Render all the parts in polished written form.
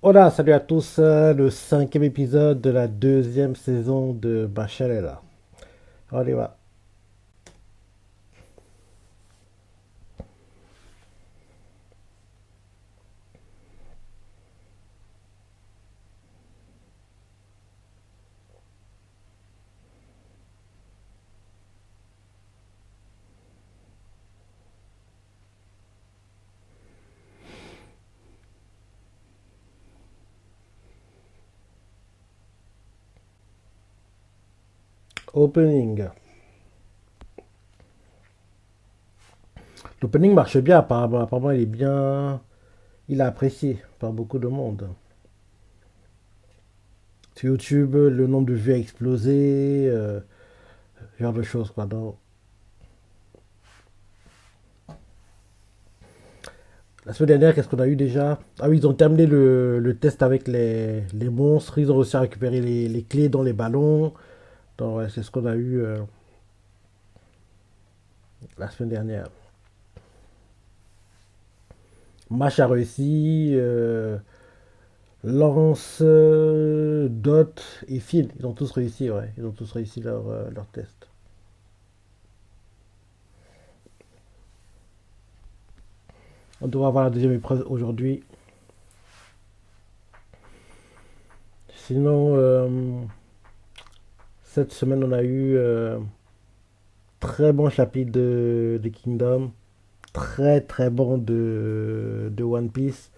Hola, salut à tous, le cinquième épisode de la deuxième saison de Bachelela. On y va. Opening. L'opening marche bien apparemment. Apparemment, il est bien. Il est apprécié par beaucoup de monde. Sur YouTube, le nombre de vues a explosé. Ce genre de choses quoi. Donc, la semaine dernière, qu'est-ce qu'on a eu déjà? Ah oui, ils ont terminé le test avec les monstres. Ils ont réussi à récupérer les clés dans les ballons. Donc, ouais, c'est ce qu'on a eu la semaine dernière. Match a réussi. Lance, Dot et Phil, ils ont tous réussi, ouais. Ils ont tous réussi leur test. On devrait avoir la deuxième épreuve aujourd'hui. Sinon, cette semaine, on a eu très bon chapitre de Kingdom. Très très bon de One Piece.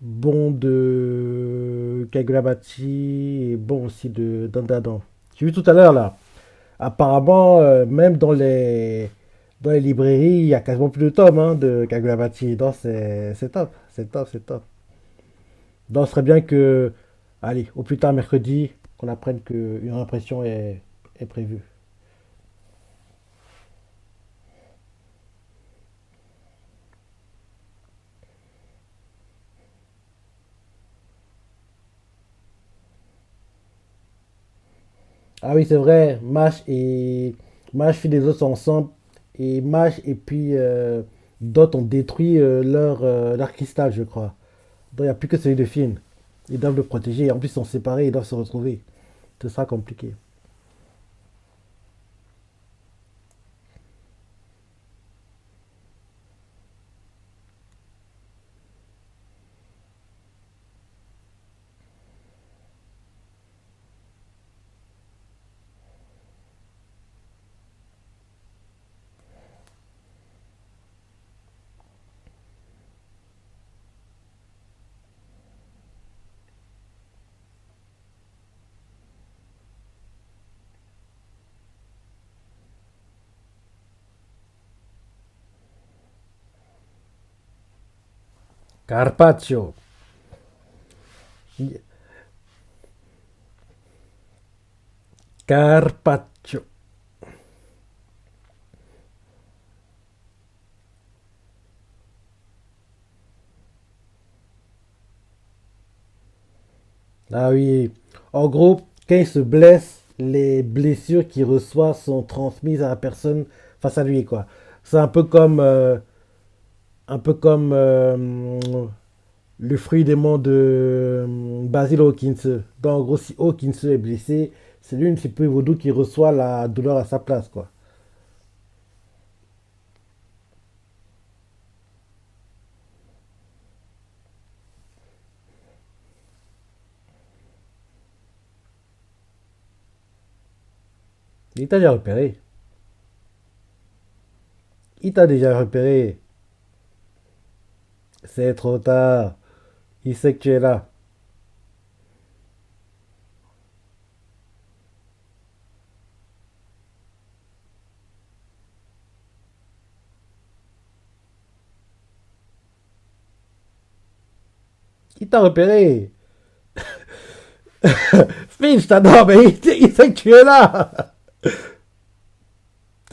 Bon de Kagurabachi et bon aussi de Dandadan. J'ai vu tout à l'heure là. Apparemment, même dans les librairies, il y a quasiment plus de tomes hein, de Kagurabachi. Donc c'est top, c'est top, c'est top. Donc ce serait bien que, allez, au plus tard mercredi, qu'on apprenne qu'une impression est prévue. Ah oui, c'est vrai, Mash et les autres sont ensemble. Et Mash et puis Dot ont détruit leur cristal, je crois. Donc il n'y a plus que celui de Finn. Ils doivent le protéger. Et en plus, ils sont séparés, ils doivent se retrouver. Ce sera compliqué. Carpaccio. Carpaccio. Ah oui. En gros, quand il se blesse, les blessures qu'il reçoit sont transmises à la personne face à lui, quoi. C'est un peu comme le fruit des mains de Basil Hawkins. Donc, en gros, si Hawkins est blessé, c'est lui, un petit peu vaudou qui reçoit la douleur à sa place, quoi. Il t'a déjà repéré. Il t'a déjà repéré. C'est trop tard. Il sait que tu es là. Il t'a repéré. Finch, t'adore, mais il sait que tu es là.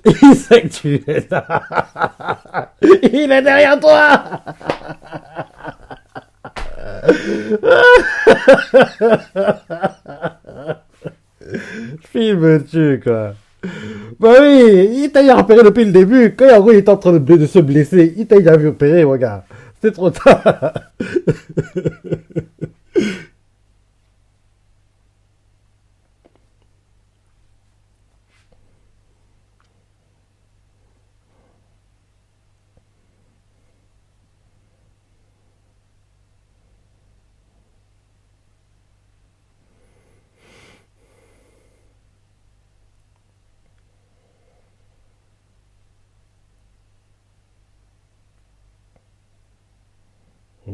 Il sait que tu es là. Il est derrière toi. Film me tue, quoi. Bah oui, il t'a déjà repéré depuis le début. Quand en gros, il était en train de se blesser, il t'a déjà vu repérer, regarde. C'est trop tard.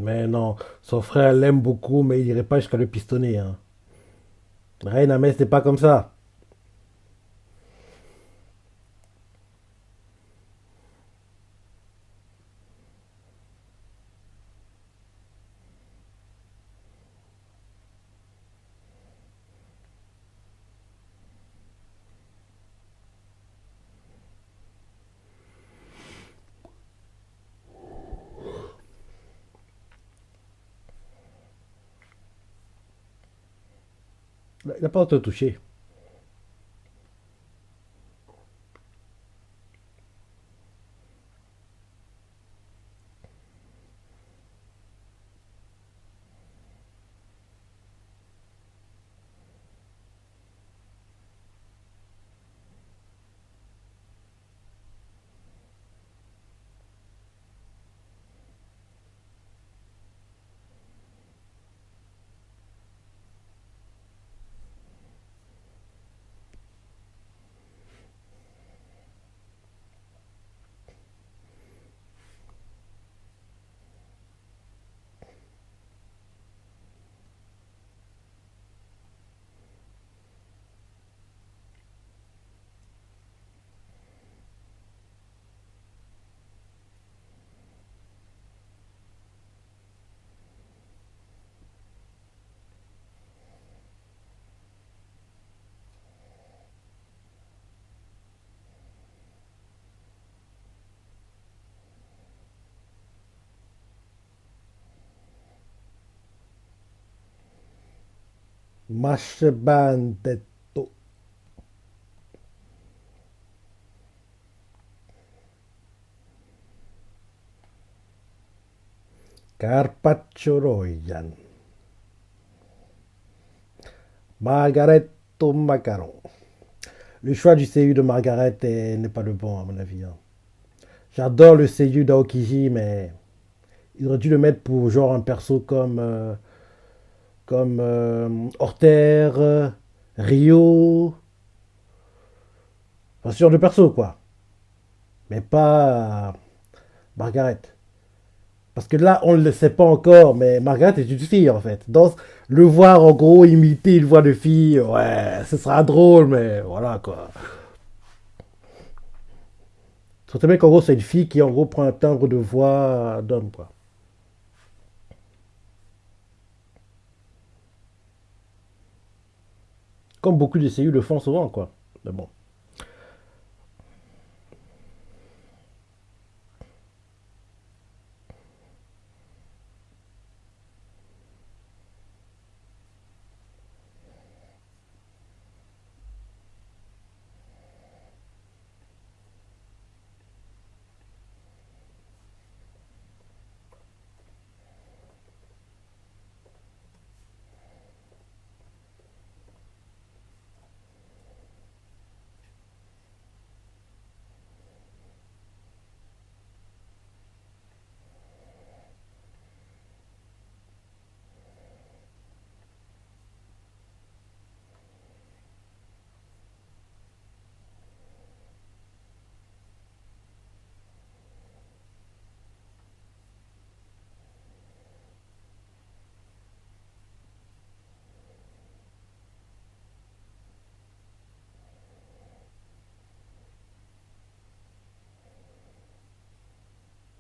Mais non, son frère l'aime beaucoup, mais il irait pas jusqu'à le pistonner. Hein. Reina, mais c'est pas comme ça. Il n'a pas auto touché. Mascebandetto. Carpaccio Royan. Margaretto Macaron. Le choix du seiyuu de Margaret n'est pas le bon, à mon avis. Hein. J'adore le seiyuu d'Aokiji, mais il aurait dû le mettre pour genre un perso comme Horter, Rio. Enfin, ce genre de perso, quoi. Mais pas Margaret. Parce que là, on ne le sait pas encore, mais Margaret est une fille, en fait. Donc, le voir, en gros, imiter une voix de fille, ouais, ce sera drôle, mais voilà, quoi. Surtout bien qu'en gros, c'est une fille qui, en gros, prend un timbre de voix d'homme, quoi. Comme beaucoup de CU le font souvent, quoi. Mais bon.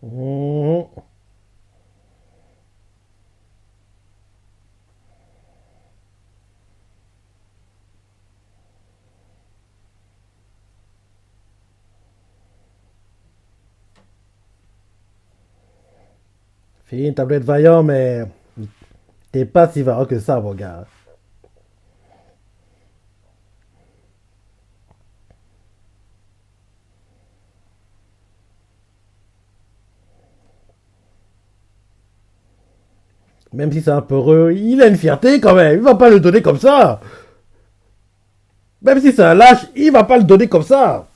Mmh. Fille, une tablette vaillant, mais t'es pas si vaillant que ça, mon gars. Même si c'est un peu heureux, il a une fierté quand même. Il va pas le donner comme ça. Même si c'est un lâche, il va pas le donner comme ça.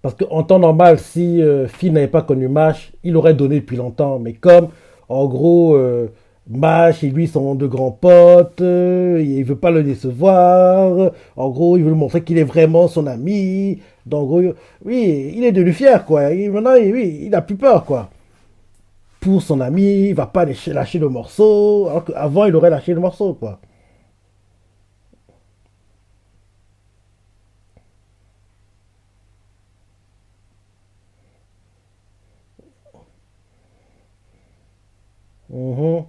Parce qu'en temps normal, si Finn n'avait pas connu Mash, il aurait donné depuis longtemps. Mais comme, en gros, Mash et lui sont de grands potes, il veut pas le décevoir. En gros, il veut lui montrer qu'il est vraiment son ami. Donc, oui, il est devenu fier, quoi. Maintenant, oui, il n'a plus peur, quoi. Pour son ami, il va pas lâcher le morceau, alors qu'avant, il aurait lâché le morceau, quoi. Mhm.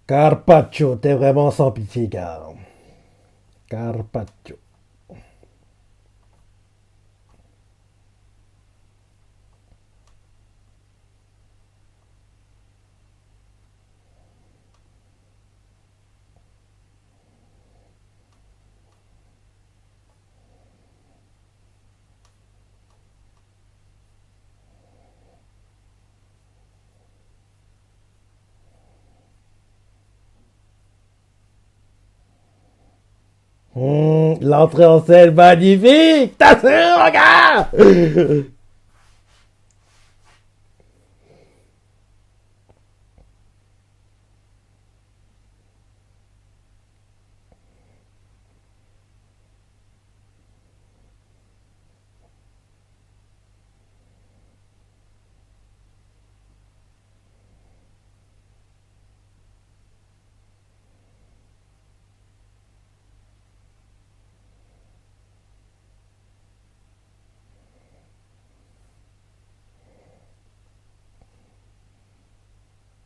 Carpaccio, t'es vraiment sans pitié, gars. Carpaccio. L'entrée en scène magnifique! T'as sûr, gars!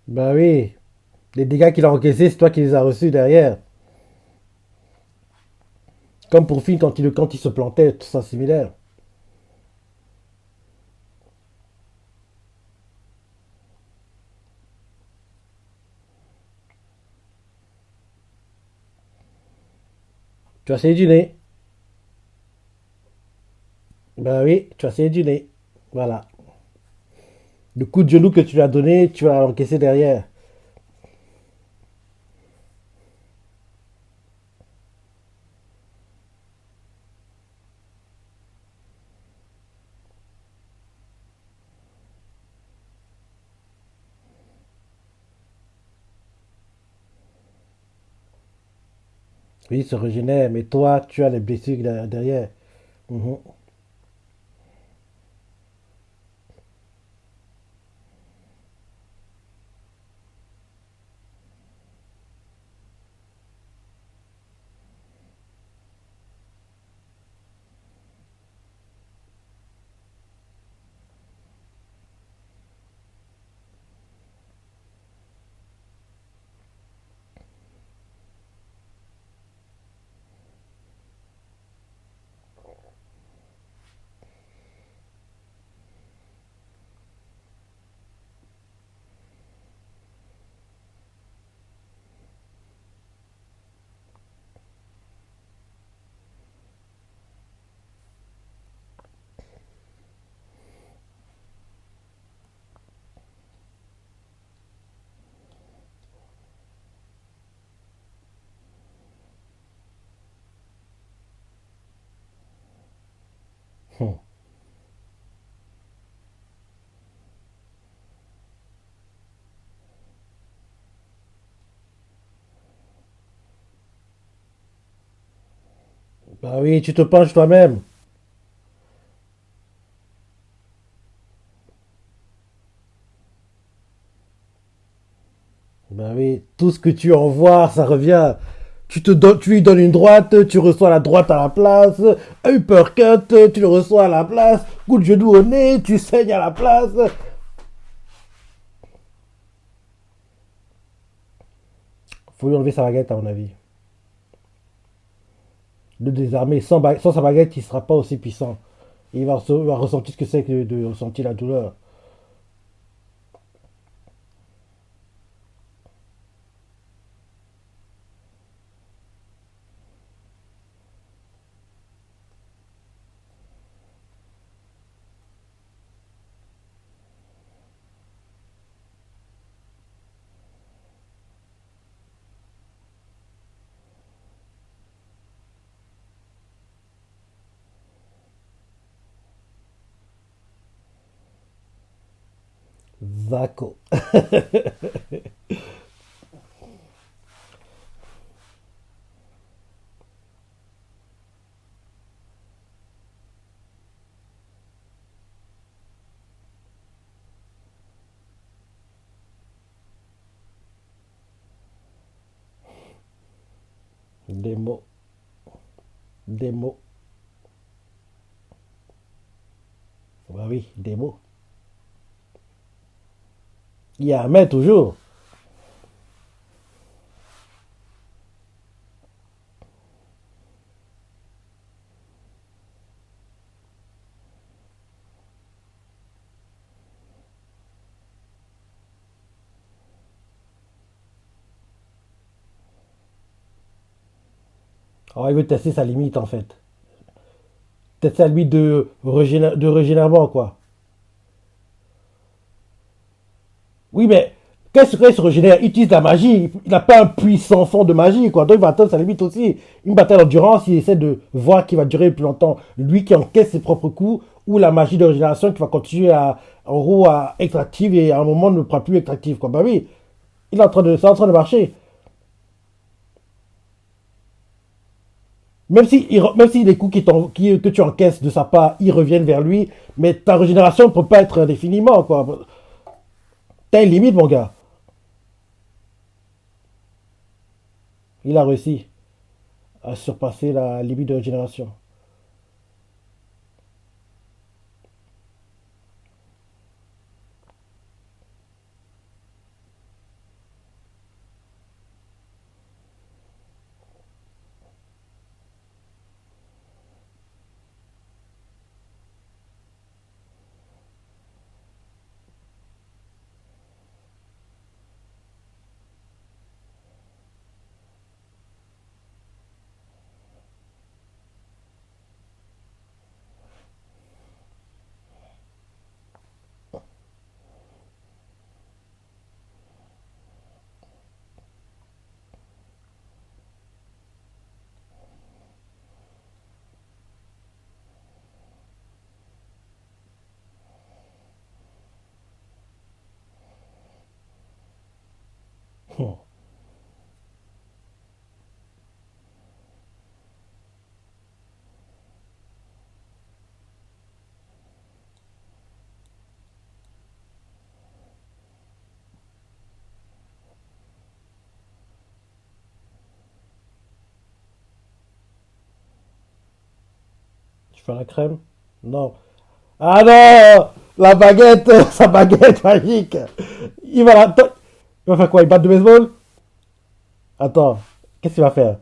Bah oui, les dégâts qu'il a encaissés, c'est toi qui les as reçus derrière. Comme pour Finn quand il se plantait, tout ça similaire. Tu as essayé du nez. Bah oui, tu as essayé du nez. Voilà. Le coup de genou que tu lui as donné, tu vas l'encaisser derrière. Oui, il se régénère, mais toi, tu as les blessures derrière. Mhm. Bah oui, tu te penches toi-même. Bah oui, tout ce que tu envoies, ça revient. Tu lui donnes une droite, tu reçois la droite à la place. Un uppercut, tu le reçois à la place. Coup de genou au nez, tu saignes à la place. Faut lui enlever sa baguette, à mon avis. Le désarmer sans sa baguette, il sera pas aussi puissant. Il va ressentir ce que c'est que de ressentir la douleur. Zako. Des mots. Des mots. Bah oui, des mots. Il y a un mais toujours. Alors, il veut tester sa limite en fait. Tester sa limite de régénération, quoi. Oui, mais qu'est-ce qu'il se régénère? Il utilise la magie. Il n'a pas un puissant fond de magie, quoi. Donc il va atteindre sa limite aussi. Une bataille d'endurance, il essaie de voir qui va durer le plus longtemps. Lui qui encaisse ses propres coups ou la magie de régénération qui va continuer en gros, à être active et à un moment ne pourra plus être active, quoi. Bah oui, c'est en train de marcher. Même si les coups que tu encaisses de sa part, ils reviennent vers lui, mais ta régénération ne peut pas être indéfiniment, quoi. T'as une limite, mon gars. Il a réussi à surpasser la limite de régénération. Tu fais la crème? Non. Ah non! La baguette, sa baguette magique. Il va faire quoi? Il bat de baseball? Attends, qu'est-ce qu'il va faire?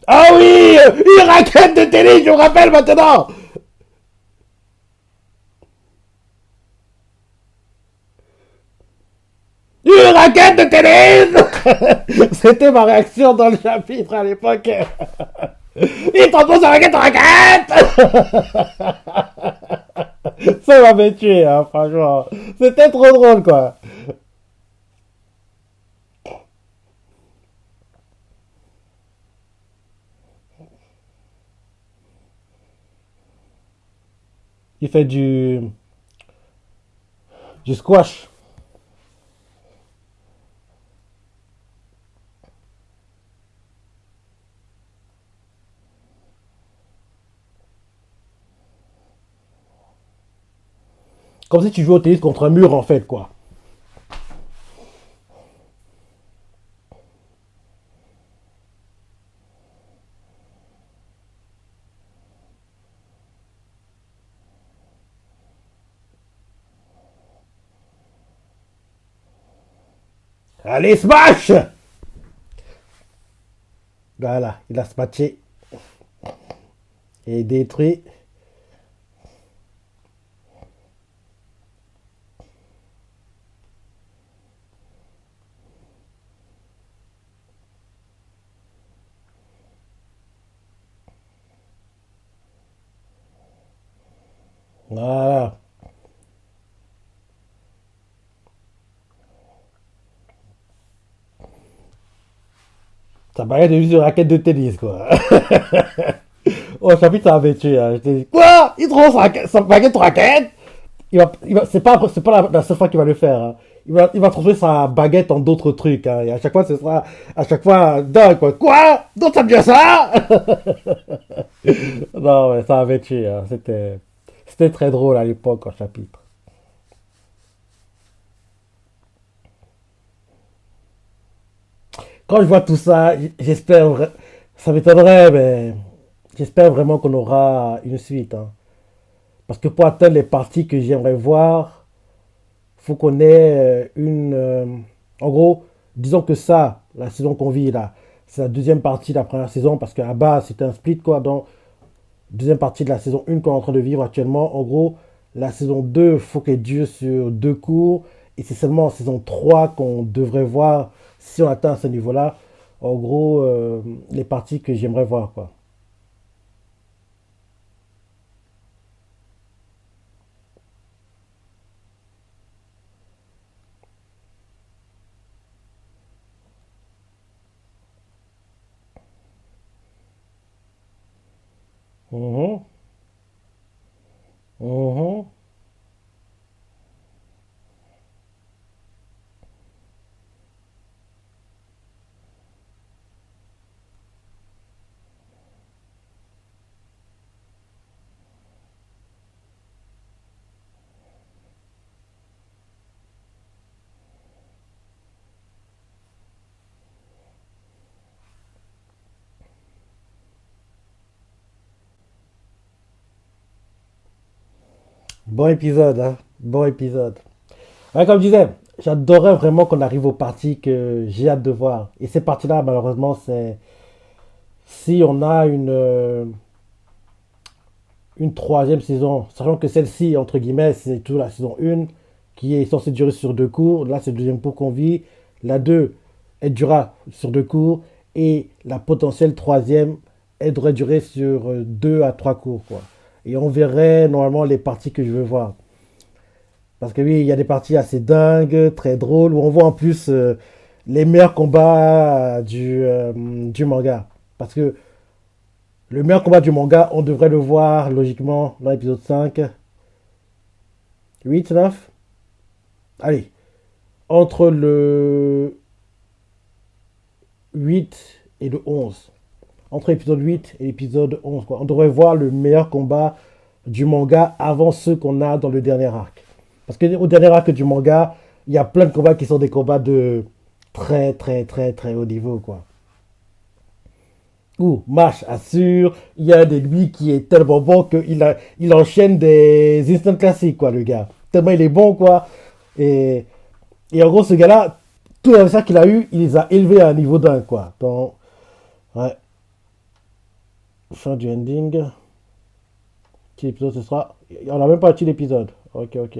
Ah oui! Une raquette de tennis, je me rappelle maintenant! Une raquette de tennis! C'était ma réaction dans le chapitre à l'époque. Il propose sa raquette en raquette! Ça m'avait tué, hein, franchement. C'était trop drôle, quoi. Il fait du squash. Comme si tu jouais au tennis contre un mur, en fait, quoi. Allez, smash! Voilà, il a smatché et détruit. Voilà. Ça paraît de juste une raquette de tennis, quoi. Oh, chapitre, ça avait tué. Hein. J'étais dit, quoi? Il trouve sa baguette de raquette? c'est pas la seule fois qu'il va le faire, hein. Il va transformer sa baguette en d'autres trucs, hein. Et à chaque fois, ce sera, à chaque fois, dingue, quoi. Quoi? Donc, ça devient ça? Non, mais ça avait tué, hein. C'était très drôle à l'époque, en chapitre. Quand je vois tout ça, ça m'étonnerait, mais j'espère vraiment qu'on aura une suite, hein. Parce que pour atteindre les parties que j'aimerais voir, faut qu'on ait en gros, disons que ça, la saison qu'on vit là, c'est la deuxième partie de la première saison, parce qu'à base, c'était un split, quoi. Donc, deuxième partie de la saison 1 qu'on est en train de vivre actuellement. En gros, la saison 2 faut qu'elle dure sur deux cours. Et c'est seulement en saison 3 qu'on devrait voir si on atteint ce niveau-là. En gros, les parties que j'aimerais voir, quoi. Mhm, mhm. Bon épisode, hein. Bon épisode. Ouais, comme je disais, j'adorerais vraiment qu'on arrive aux parties que j'ai hâte de voir. Et ces parties-là, malheureusement, c'est si on a une troisième saison, sachant que celle-ci, entre guillemets, c'est toujours la saison 1 qui est censée durer sur deux cours. Là, c'est le deuxième cours qu'on vit. La 2, elle durera sur deux cours. Et la potentielle troisième, elle devrait durer sur deux à trois cours, quoi. Et on verrait normalement les parties que je veux voir. Parce que oui, il y a des parties assez dingues, très drôles, où on voit en plus les meilleurs combats du manga. Parce que le meilleur combat du manga, on devrait le voir logiquement dans l'épisode 5, 8, 9. Allez, entre le 8 et le 11. Entre l'épisode 8 et l'épisode 11, quoi. On devrait voir le meilleur combat du manga avant ceux qu'on a dans le dernier arc. Parce que au dernier arc du manga, il y a plein de combats qui sont des combats de très très très très haut niveau, quoi. Ouh, Mash assure, il y a un de lui qui est tellement bon il enchaîne des instant classiques, quoi, le gars. Tellement il est bon, quoi. Et, et en gros, ce gars-là, tous les adversaires qu'il a eu, il les a élevés à un niveau d'un, quoi. Donc, ouais, fin du ending. Quel épisode ce sera? On n'a même pas un l'épisode. Ok, ok.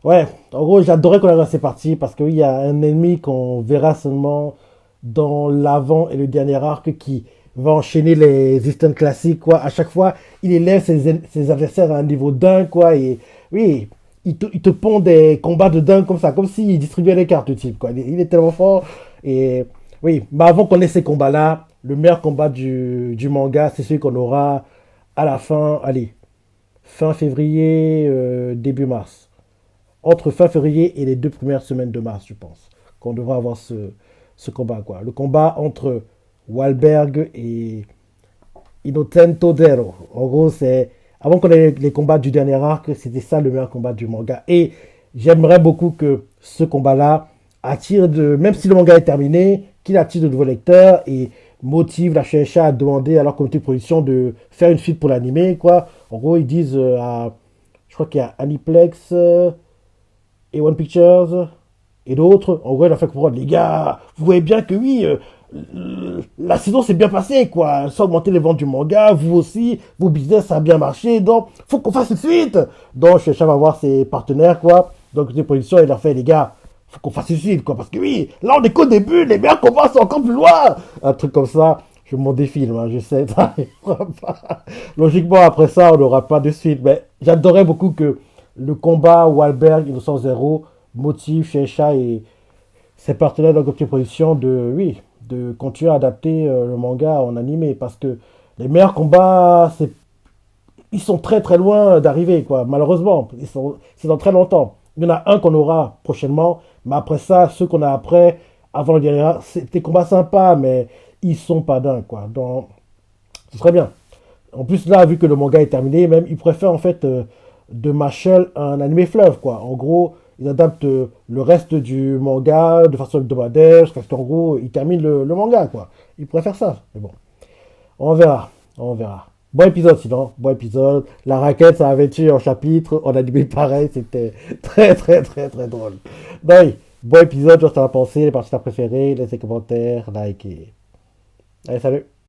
Ouais, en gros, j'adorais qu'on arrive à ces parties parce qu'il y a un ennemi qu'on verra seulement dans l'avant et le dernier arc qui va enchaîner les items classiques, quoi. À chaque fois, il élève ses adversaires à un niveau dingue, quoi. Et oui, il te pond des combats de dingue comme ça, comme s'il distribuait les cartes, le type, quoi. Il est tellement fort. Et oui, mais avant qu'on ait ces combats-là, le meilleur combat du manga, c'est celui qu'on aura à la fin, allez, fin février, début mars. Entre fin février et les deux premières semaines de mars, je pense, qu'on devra avoir ce combat, quoi. Le combat entre Wahlberg et Innocento Zero. En gros, c'est. Avant qu'on ait les combats du dernier arc, c'était ça le meilleur combat du manga. Et j'aimerais beaucoup que ce combat-là attire de. Même si le manga est terminé, qu'il attire de nouveaux lecteurs et motive la Shueisha à demander à leur comité de production de faire une suite pour l'animé, quoi. En gros, ils disent à. Je crois qu'il y a Aniplex. Et One Pictures et d'autres, en gros, il a fait comprendre, les gars, vous voyez bien que oui, la saison s'est bien passée, quoi. Ça a augmenté les ventes du manga, vous aussi, vos business, ça a bien marché, donc faut qu'on fasse une suite. Donc, Shueisha va voir ses partenaires, quoi. Donc, les productions, il leur fait, les gars, faut qu'on fasse une suite, quoi. Parce que oui, là, on est qu'au début, les meilleurs combats sont encore plus loin. Un truc comme ça. Je m'en défile, hein, je sais, ça arrivera pas. Logiquement, après ça, on n'aura pas de suite. Mais j'adorais beaucoup que le combat Wahlberg Innocent Zero motive Shueisha et ses partenaires de la production de, oui, de continuer à adapter le manga en animé parce que les meilleurs combats, c'est ils sont très très loin d'arriver, quoi. Malheureusement, c'est dans très longtemps. Il y en a un qu'on aura prochainement, mais après ça, ceux qu'on a après, avant le dernier, c'est des combats sympas, mais ils sont pas dingues, quoi. Donc, ce serait bien. En plus, là, vu que le manga est terminé, même, ils pourraient faire en fait de Machel un animé fleuve, quoi. En gros, ils adaptent le reste du manga de façon hebdomadaire, jusqu'à ce qu'en gros, ils terminent le manga, quoi. Ils pourraient faire ça. Mais bon, on verra. On verra. Bon épisode sinon, bon épisode. La raquette, ça avait tué en chapitre. En animé pareil, c'était très très très très drôle. Donc, oui, bon épisode, je t'en as pensé, les parties préférées, laissez des commentaires, like et... Allez, salut!